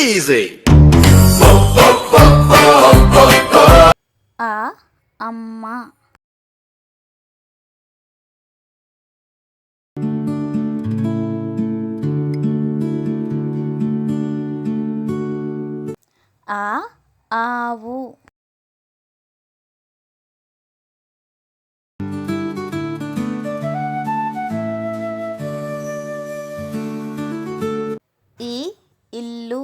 easy. ఆ అమ్మ. ఆ ఆవు. ఈ ఇల్లు.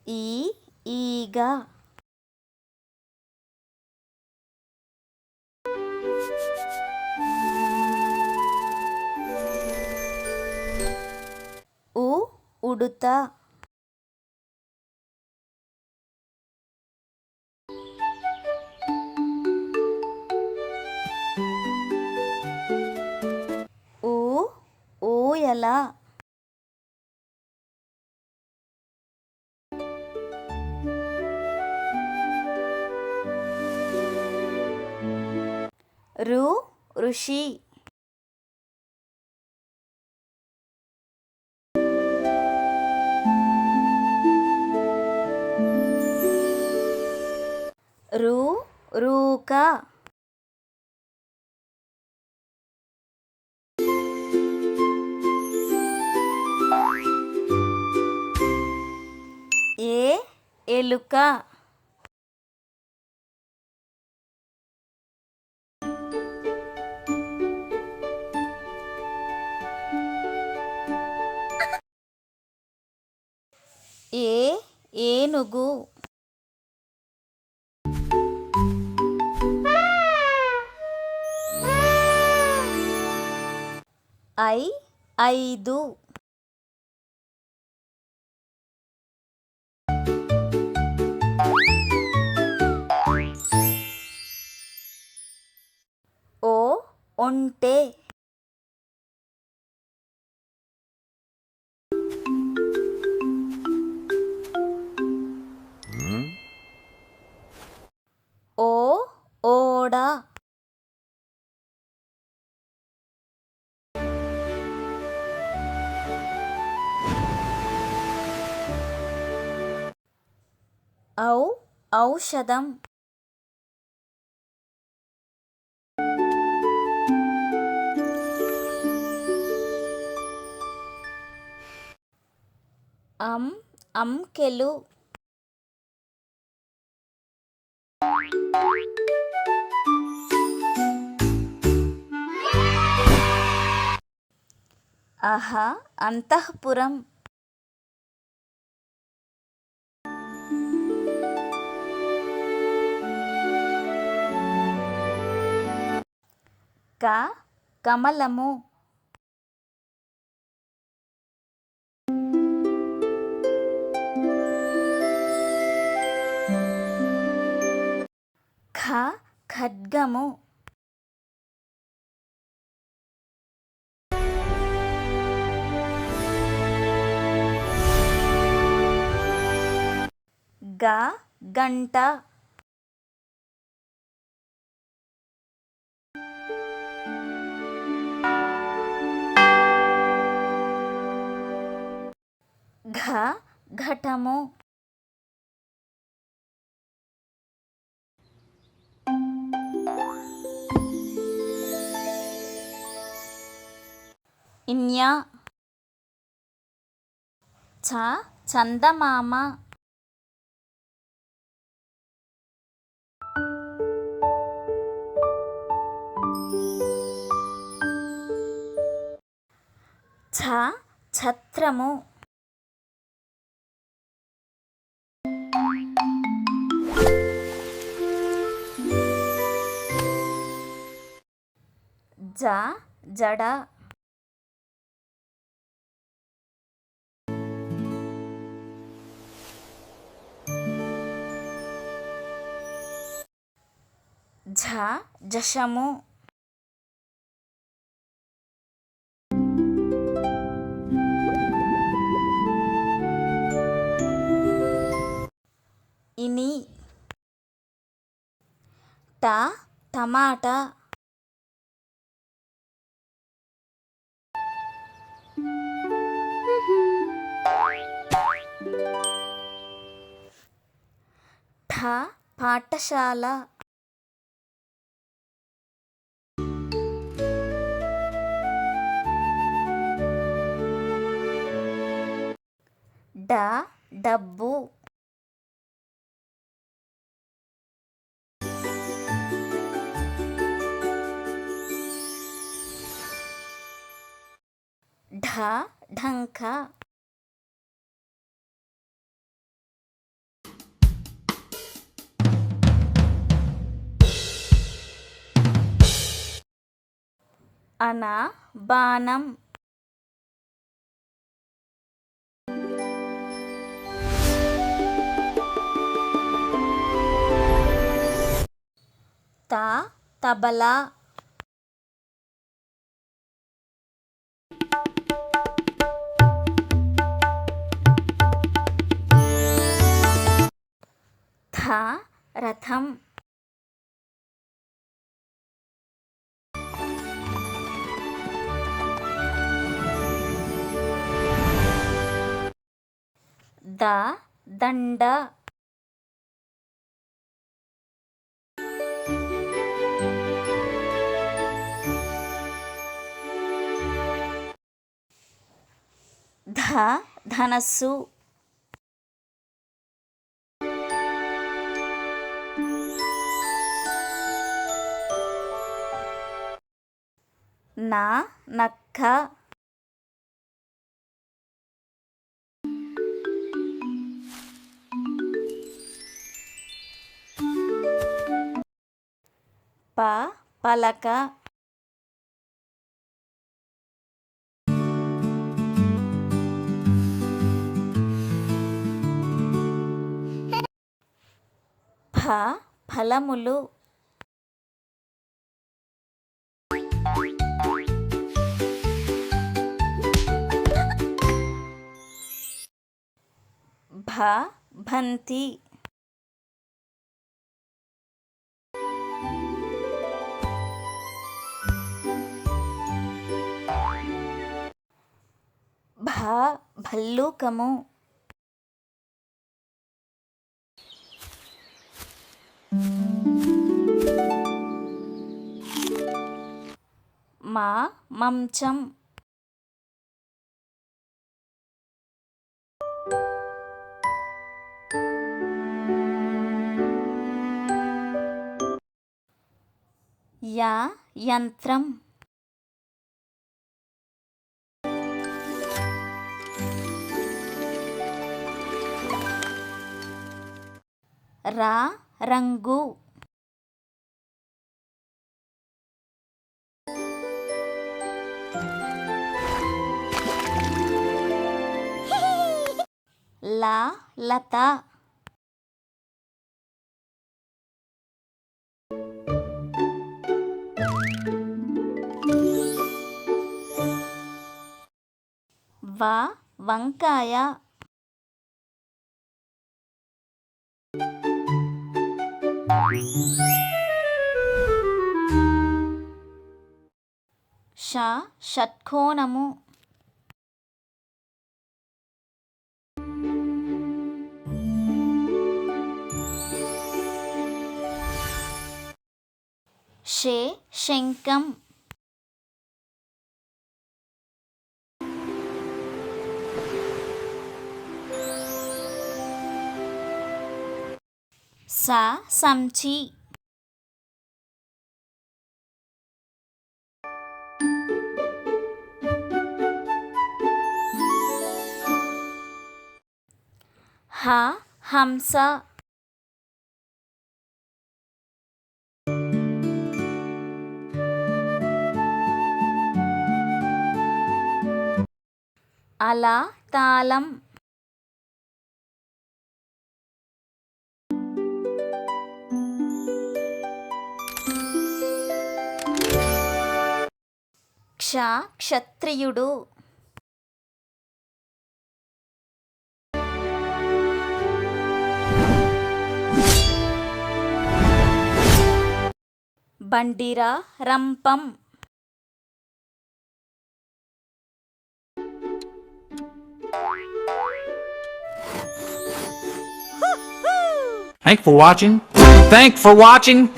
ఈ ఈగ. ఉ ఉడుత. ఊ ఊయల. రు ఋషి. రు రూక. ఏ ఎలుక. ఏ ఏనుగు. ఐ ఐదు. ఓ ఒంటె. ఓ ఓడ. ఔ ఔషధం. అంకెలు. అహ అంతఃపురం. క కమలము. ఖ ఖడ్గము. గ గంట. ఘ ఘటము. ఇన్య. చ చందమామ. ఛ ఛత్రము. జ జడ. ఝ జశము. ఇని. ట టమాటా. ఠ పాఠశాల. డ డబ్బు. ఢ ఢంక. అన బాణం. త తబలా. థ రథం. ద దండ. ధ ధనస్సు. న నక్క. ప పలక. ఫ ఫలములు. భ బంతి. భ భల్లూకము. మా మంచం. యా యంత్రం. రా రంగు. లా లత. వ వంకాయ. ష షట్కోణము. షే శంఖం. స సంచి. హ హంస. అలా తాళం. క్ష క్షత్రియుడు. బండిర రంపం. Thanks for watching.